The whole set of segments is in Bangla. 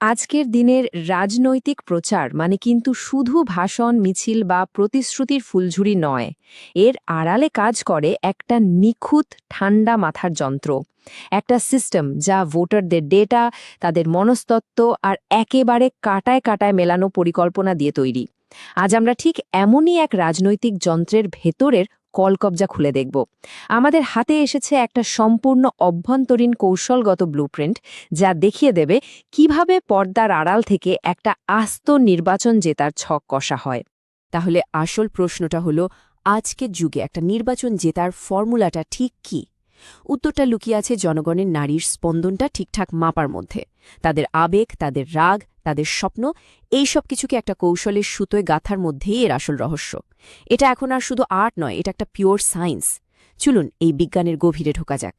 আজকের দিনের রাজনৈতিক প্রচার মানে কিন্তু শুধু ভাষণ মিছিল বা প্রতিশ্রুতির ফুলঝুরি নয়, এর আড়ালে কাজ করে একটা নিখুঁত ঠান্ডা মাথার যন্ত্র, একটা সিস্টেম যা ভোটারদের ডেটা, তাদের মনস্তত্ত্ব আর একেবারে কাটায় কাটায় মেলানো পরিকল্পনা দিয়ে তৈরি। আজ আমরা ঠিক এমনই এক রাজনৈতিক যন্ত্রের ভেতরের কলকবজা খুলে দেখব। আমাদের হাতে এসেছে একটা সম্পূর্ণ অভ্যন্তরীণ কৌশলগত ব্লুপ্রিন্ট, যা দেখিয়ে দেবে কিভাবে পর্দার আড়াল থেকে একটা আস্ত নির্বাচন জেতার ছক কষা হয়। তাহলে আসল প্রশ্নটা হলো, আজকের যুগে একটা নির্বাচন জেতার ফর্মুলাটা ঠিক কি? উত্তরটা লুকিয়ে আছে জনগণের নাড়ির স্পন্দনটা ঠিকঠাক মাপার মধ্যে। তাদের আবেগ, তাদের রাগ, তাদের স্বপ্ন, এই সব কিছুকে একটা কৌশলের সুতোয় গাঁথার মধ্যেই এর আসল রহস্য। এটা এখন আর শুধু আর্ট নয়, এটা একটা পিওর সায়েন্স। চলুন এই বিজ্ঞানের গভীরে ঢোকা যাক।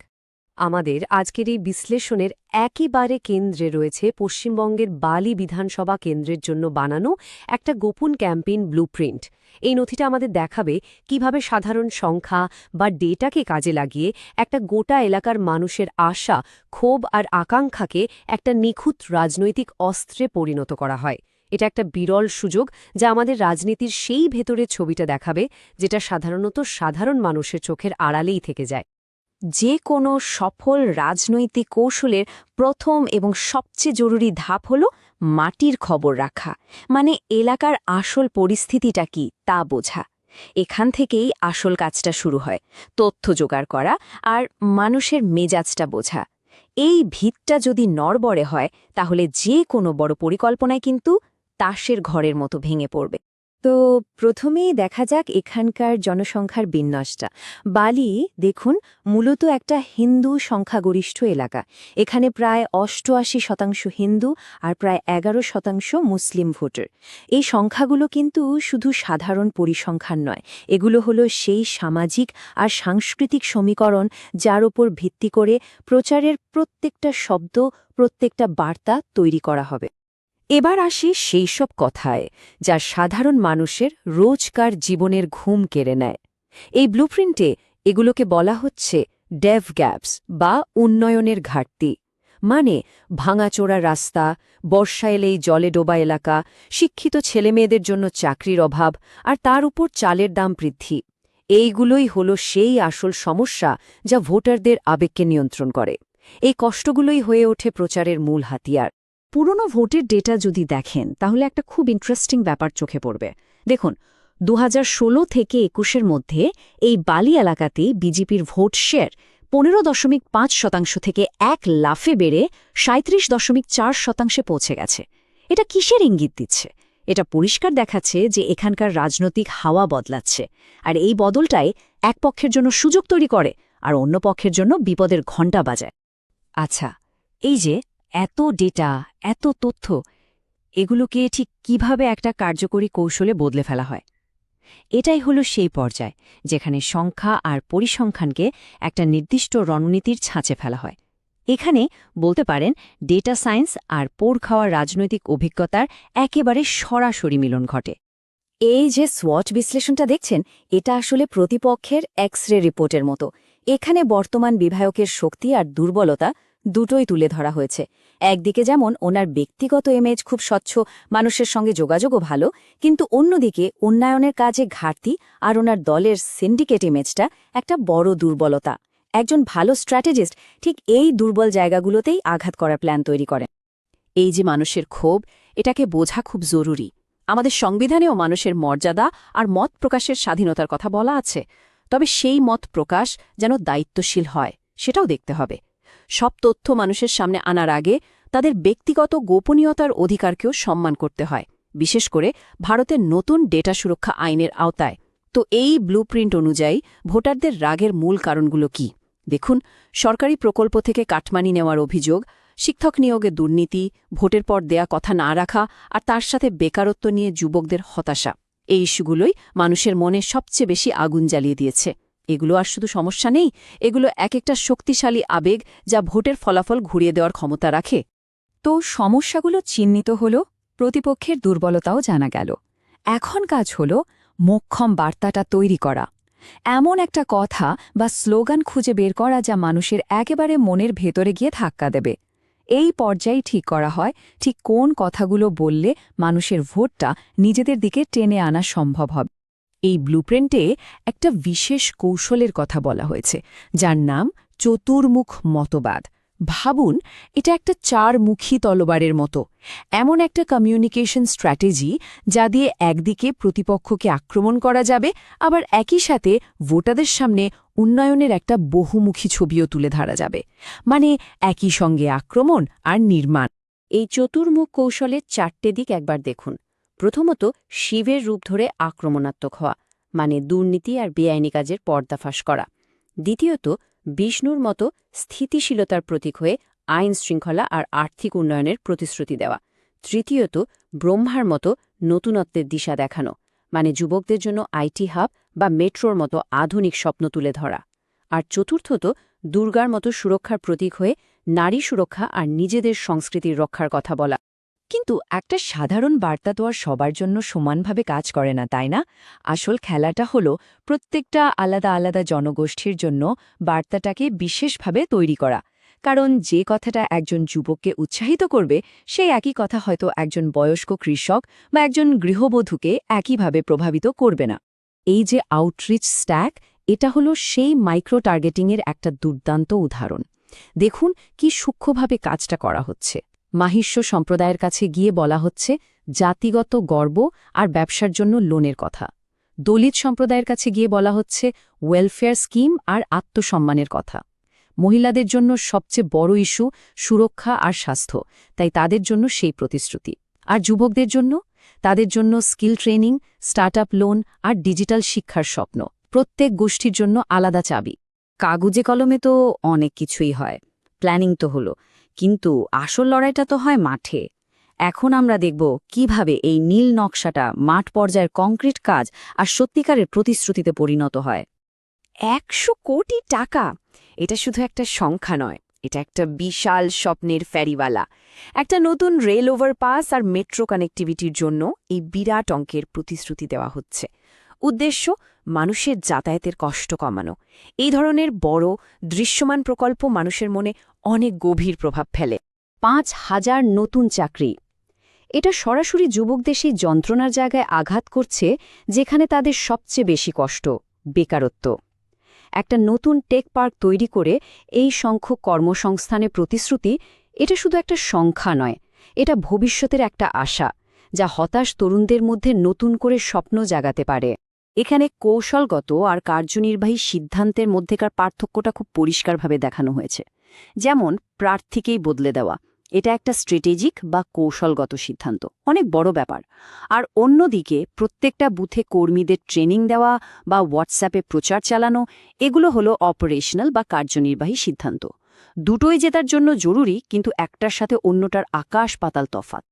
আমাদের আজকের এই বিশ্লেষণের একেবারে কেন্দ্রে রয়েছে পশ্চিমবঙ্গের বালি বিধানসভা কেন্দ্রের জন্য বানানো একটা গোপন ক্যাম্পেইন ব্লুপ্রিন্ট। এই নথিটা আমাদের দেখাবে কিভাবে সাধারণ সংখ্যা বা ডেটাকে কাজে লাগিয়ে একটা গোটা এলাকার মানুষের আশা, ক্ষোভ আর আকাঙ্ক্ষাকে একটা নিখুঁত রাজনৈতিক অস্ত্রে পরিণত করা হয়। এটা একটা বিরল সুযোগ, যা আমাদের রাজনীতির সেই ভেতরের ছবিটা দেখাবে, যেটা সাধারণত সাধারণ মানুষের চোখের আড়ালেই থেকে যায়। যে কোনো সফল রাজনৈতিক কৌশলের প্রথম এবং সবচেয়ে জরুরি ধাপ হল মাটির খবর রাখা, মানে এলাকার আসল পরিস্থিতিটা কি তা বোঝা। এখান থেকেই আসল কাজটা শুরু হয়, তথ্য জোগাড় করা আর মানুষের মেজাজটা বোঝা। এই ভিতটা যদি নড়বড়ে হয়, তাহলে যে কোনো বড় পরিকল্পনায় কিন্তু তাসের ঘরের মতো ভেঙে পড়বে। তো প্রথমেই দেখা যাক এখানকার জনসংখ্যার বিন্যাসটা। বালি দেখুন, মূলত একটা হিন্দু সংখ্যাগরিষ্ঠ এলাকা। এখানে প্রায় ৮৮% হিন্দু আর প্রায় ১১% মুসলিম ভোটার। এই সংখ্যাগুলো কিন্তু শুধু সাধারণ পরিসংখ্যান নয়, এগুলো হলো সেই সামাজিক আর সাংস্কৃতিক সমীকরণ যার উপর ভিত্তি করে প্রচারের প্রত্যেকটা শব্দ, প্রত্যেকটা বার্তা তৈরি করা হবে। এবার আসি সেই সব কথায় যা সাধারণ মানুষের রোজকার জীবনের ঘুম কেড়ে নেয়। এই ব্লুপ্রিন্টে এগুলোকে বলা হচ্ছে ডেভ গ্যাপস বা উন্নয়নের ঘাটতি। মানে ভাঙাচোরা রাস্তা, বর্ষা এলেই জলে ডোবা এলাকা, শিক্ষিত ছেলেমেয়েদের জন্য চাকরির অভাব, আর তার উপর চালের দাম বৃদ্ধি। এইগুলোই হলো সেই আসল সমস্যা যা ভোটারদের আবেগকে নিয়ন্ত্রণ করে। এই কষ্টগুলোই হয়ে ওঠে প্রচারের মূল হাতিয়ার। পুরনো ভোটের ডেটা যদি দেখেন, তাহলে একটা খুব ইন্টারেস্টিং ব্যাপার চোখে পড়বে। দেখুন, ২০১৬ থেকে ২১-এর মধ্যে এই বালি এলাকাতেই বিজেপির ভোট শেয়ার ১৫.৫% থেকে এক লাফে বেড়ে ৩৭.৪% পৌঁছে গেছে। এটা কিসের ইঙ্গিত দিচ্ছে? এটা পরিষ্কার দেখাচ্ছে যে এখানকার রাজনৈতিক হাওয়া বদলাচ্ছে, আর এই বদলটাই এক পক্ষের জন্য সুযোগ তৈরি করে আর অন্য পক্ষের জন্য বিপদের ঘণ্টা বাজায়। আচ্ছা, এই যে এত ডেটা, এত তথ্য, এগুলোকে ঠিক কিভাবে একটা কার্যকরী কৌশলে বদলে ফেলা হয়? এটাই হলো সেই পর্যায় যেখানে সংখ্যা আর পরিসংখ্যানকে একটা নির্দিষ্ট রণনীতির ছাঁচে ফেলা হয়। এখানে বলতে পারেন ডেটা সায়েন্স আর পোড় খাওয়া রাজনৈতিক অভিজ্ঞতার একেবারে সরাসরি মিলন ঘটে। এই যে সোয়াট বিশ্লেষণটা দেখছেন, এটা আসলে প্রতিপক্ষের এক্স-রে রিপোর্টের মতো। এখানে বর্তমান বিধায়কের শক্তি আর দুর্বলতা দুটোই তুলে ধরা হয়েছে। একদিকে যেমন ওনার ব্যক্তিগত ইমেজ খুব স্বচ্ছ, মানুষের সঙ্গে যোগাযোগও ভালো, কিন্তু অন্যদিকে উন্নয়নের কাজে ঘাটতি আর ওনার দলের সিন্ডিকেট ইমেজটা একটা বড় দুর্বলতা। একজন ভালো স্ট্র্যাটেজিস্ট ঠিক এই দুর্বল জায়গাগুলোতেই আঘাত করার প্ল্যান তৈরি করেন। এই যে মানুষের ক্ষোভ, এটাকে বোঝা খুব জরুরি। আমাদের সংবিধানেও মানুষের মর্যাদা আর মত প্রকাশের স্বাধীনতার কথা বলা আছে, তবে সেই মত প্রকাশ যেন দায়িত্বশীল হয়, সেটাও দেখতে হবে। সব তথ্য মানুষের সামনে আনার আগে তাদের ব্যক্তিগত গোপনীয়তার অধিকারকেও সম্মান করতে হয়, বিশেষ করে ভারতের নতুন ডেটা সুরক্ষা আইনের আওতায়। তো এই ব্লুপ্রিন্ট অনুযায়ী ভোটারদের রাগের মূল কারণগুলো কি? দেখুন, সরকারি প্রকল্প থেকে কাটমানি নেওয়ার অভিযোগ, শিক্ষক নিয়োগে দুর্নীতি, ভোটের পর দেয়া কথা না রাখা, আর তার সাথে বেকারত্ব নিয়ে যুবকদের হতাশা, এই ইস্যুগুলোই মানুষের মনে সবচেয়ে বেশি আগুন জ্বালিয়ে দিয়েছে। এগুলো আর শুধু সমস্যা নেই, এগুলো এক একটা শক্তিশালী আবেগ যা ভোটের ফলাফল ঘুরিয়ে দেওয়ার ক্ষমতা রাখে। তো সমস্যাগুলো চিহ্নিত হল, প্রতিপক্ষের দুর্বলতাও জানা গেল। এখন কাজ হল মোক্ষম বার্তাটা তৈরি করা, এমন একটা কথা বা স্লোগান খুঁজে বের করা যা মানুষের একেবারে মনের ভেতরে গিয়ে ধাক্কা দেবে। এই পর্যায়ে ঠিক করা হয় ঠিক কোন কথাগুলো বললে মানুষের ভোটটা নিজেদের দিকে টেনে আনা সম্ভব হবে। এই ব্লুপ্রিন্টে একটা বিশেষ কৌশলের কথা বলা হয়েছে, যার নাম চতুর্মুখ মতবাদ। ভাবুন, এটা একটা চারমুখী তলোয়ারের মতো, এমন একটা কমিউনিকেশন স্ট্র্যাটেজি যা দিয়ে একদিকে প্রতিপক্ষকে আক্রমণ করা যাবে, আবার একই সাথে ভোটারদের সামনে উন্নয়নের একটা বহুমুখী ছবিও তুলে ধরা যাবে। মানে একই সঙ্গে আক্রমণ আর নির্মাণ। এই চতুর্মুখ কৌশলের 4টে দিক একবার দেখুন। প্রথমত, শিবের রূপ ধরে আক্রমণাত্মক হওয়া, মানে দুর্নীতি আর বেআইনি কাজের পর্দাফাঁস করা। দ্বিতীয়ত, বিষ্ণুর মতো স্থিতিশীলতার প্রতীক হয়ে আইন শৃঙ্খলা আর আর্থিক উন্নয়নের প্রতিশ্রুতি দেওয়া। তৃতীয়ত, ব্রহ্মার মতো নতুনত্বের দিশা দেখানো, মানে যুবকদের জন্য আইটি হাব বা মেট্রোর মতো আধুনিক স্বপ্ন তুলে ধরা। আর চতুর্থত, দুর্গার মতো সুরক্ষার প্রতীক হয়ে নারী সুরক্ষা আর নিজেদের সংস্কৃতির রক্ষার কথা বলা। কিন্তু একটা সাধারণ বার্তা তো আর সবার জন্য সমানভাবে কাজ করে না, তাই না? আসল খেলাটা হলো প্রত্যেকটা আলাদা আলাদা জনগোষ্ঠীর জন্য বার্তাটাকে বিশেষভাবে তৈরি করা। কারণ যে কথাটা একজন যুবককে উৎসাহিত করবে, সেই একই কথা হয়তো একজন বয়স্ক কৃষক বা একজন গৃহবধূকে একইভাবে প্রভাবিত করবে না। এই যে আউটরিচ স্ট্যাক, এটা হলো সেই মাইক্রো টার্গেটিংয়ের একটা দুর্দান্ত উদাহরণ। দেখুন কি সূক্ষ্মভাবে কাজটা করা হচ্ছে। মাহিষ্য সম্প্রদায়ের কাছে গিয়ে বলা হচ্ছে জাতিগত গর্ব আর ব্যবসার জন্য লোনের কথা। দলিত সম্প্রদায়ের কাছে গিয়ে বলা হচ্ছে ওয়েলফেয়ার স্কিম আর আত্মসম্মানের কথা। মহিলাদের জন্য সবচেয়ে বড় ইস্যু সুরক্ষা আর স্বাস্থ্য, তাই তাদের জন্য সেই প্রতিশ্রুতি। আর যুবকদের জন্য, তাদের জন্য স্কিল ট্রেনিং, স্টার্টআপ লোন আর ডিজিটাল শিক্ষার স্বপ্ন। প্রত্যেক গোষ্ঠীর জন্য আলাদা চাবি। কাগজে কলমে তো অনেক কিছুই হয়, প্ল্যানিং তো হলো, কিন্তু আসল লড়াইটা তো হয় মাঠে। এখন আমরা দেখব কিভাবে এই নীল নকশাটা মাঠ পর্যায়ের কংক্রিট কাজ আর সত্যিকারের প্রতিশ্রুতিতে পরিণত হয়। 100 কোটি টাকা, এটা শুধু একটা সংখ্যা নয়, এটা একটা বিশাল স্বপ্নের ফেরিওয়ালা। একটা নতুন রেল ওভারপাস আর মেট্রো কানেক্টিভিটির জন্য এই বিরাট অঙ্কের প্রতিশ্রুতি দেওয়া হচ্ছে। উদ্দেশ্য, মানুষের যাতায়াতের কষ্ট কমানো। এই ধরনের বড় দৃশ্যমান প্রকল্প মানুষের মনে অনেক গভীর প্রভাব ফেলে। 5,000 নতুন চাকরি, এটা সরাসরি যুবকদের সেই যন্ত্রণার জায়গায় আঘাত করছে যেখানে তাদের সবচেয়ে বেশি কষ্ট, বেকারত্ব। একটা নতুন টেক পার্ক তৈরি করে এই সংখ্যক কর্মসংস্থানের প্রতিশ্রুতি, এটা শুধু একটা সংখ্যা নয়, এটা ভবিষ্যতের একটা আশা, যা হতাশ তরুণদের মধ্যে নতুন করে স্বপ্ন জাগাতে পারে। এখানে কৌশলগত আর কার্যনির্বাহী সিদ্ধান্তের মধ্যেকার পার্থক্যটা খুব পরিষ্কারভাবে দেখানো হয়েছে। যেমন প্রার্থীকেই বদলে দেওয়া, এটা একটা স্ট্র্যাটেজিক বা কৌশলগত সিদ্ধান্ত, অনেক বড় ব্যাপার। আর অন্যদিকে প্রত্যেকটা বুথে কর্মীদের ট্রেনিং দেওয়া বা হোয়াটসঅ্যাপে প্রচার চালানো, এগুলো হলো অপারেশনাল বা কার্যনির্বাহী সিদ্ধান্ত। দুটোই জেতার জন্য জরুরি, কিন্তু একটার সাথে অন্যটার আকাশ পাতাল তফাৎ।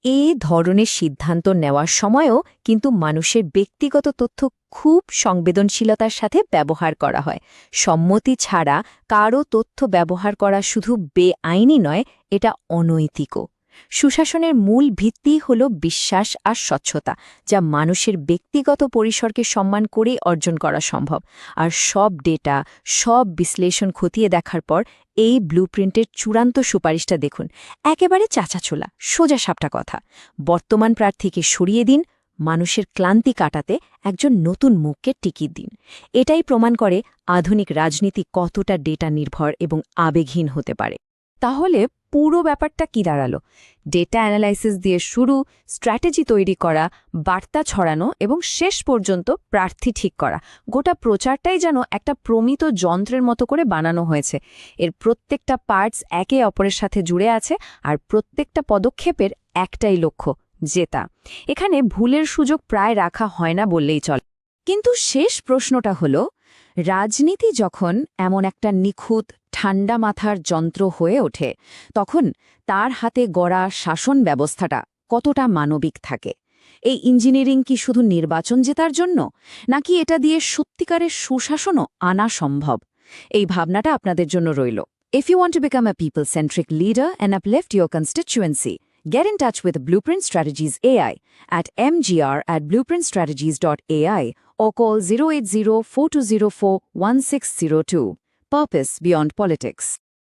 এই ধরনের সিদ্ধান্ত নেওয়ার সময়ও কিন্তু মানুষের ব্যক্তিগত তথ্য খুব সংবেদনশীলতার সাথে ব্যবহার করা হয়। সম্মতি ছাড়া কারও তথ্য ব্যবহার করা শুধু বেআইনি নয়, এটা অনৈতিকও। সুশাসনের মূল ভিত্তিই হল বিশ্বাস আর স্বচ্ছতা, যা মানুষের ব্যক্তিগত পরিসরকে সম্মান করেই অর্জন করা সম্ভব। আর সব ডেটা, সব বিশ্লেষণ খতিয়ে দেখার পর এই ব্লুপ্রিন্টের চূড়ান্ত সুপারিশটা দেখুন। একেবারে চাচাছোলা, সোজা সাপটা কথা। বর্তমান প্রার্থীকে সরিয়ে দিন, মানুষের ক্লান্তি কাটাতে একজন নতুন মুখকে টিকিয়ে দিন। এটাই প্রমাণ করে আধুনিক রাজনীতি কতটা ডেটা নির্ভর এবং আবেগহীন হতে পারে। তাহলে পুরো ব্যাপারটা কি দাঁড়ালো? ডেটা অ্যানালাইসিস দিয়ে শুরু, স্ট্র্যাটেজি তৈরি করা, বার্তা ছড়ানো এবং শেষ পর্যন্ত প্রার্থী ঠিক করা। গোটা প্রচারটাই যেন একটা প্রমিত যন্ত্রের মতো করে বানানো হয়েছে। এর প্রত্যেকটা পার্টস একে অপরের সাথে জুড়ে আছে, আর প্রত্যেকটা পদক্ষেপের একটাই লক্ষ্য, জেতা। এখানে ভুলের সুযোগ প্রায় রাখা হয় না বললেই চলে। কিন্তু শেষ প্রশ্নটা হলো, রাজনীতি যখন এমন একটা নিখুঁত ঠান্ডা মাথার যন্ত্র হয়ে ওঠে, তখন তার হাতে গড়া শাসন ব্যবস্থাটা কতটা মানবিক থাকে? এই ইঞ্জিনিয়ারিং কি শুধু নির্বাচন জেতার জন্য, নাকি এটা দিয়ে সত্যিকারের সুশাসনও আনা সম্ভব? এই ভাবনাটা আপনাদের জন্য রইল। If you want to become a people-centric leader and uplift your constituency, get in touch with Blueprint Strategies AI at mgr@blueprintstrategies.ai or call 080-4204-1602. Purpose beyond politics.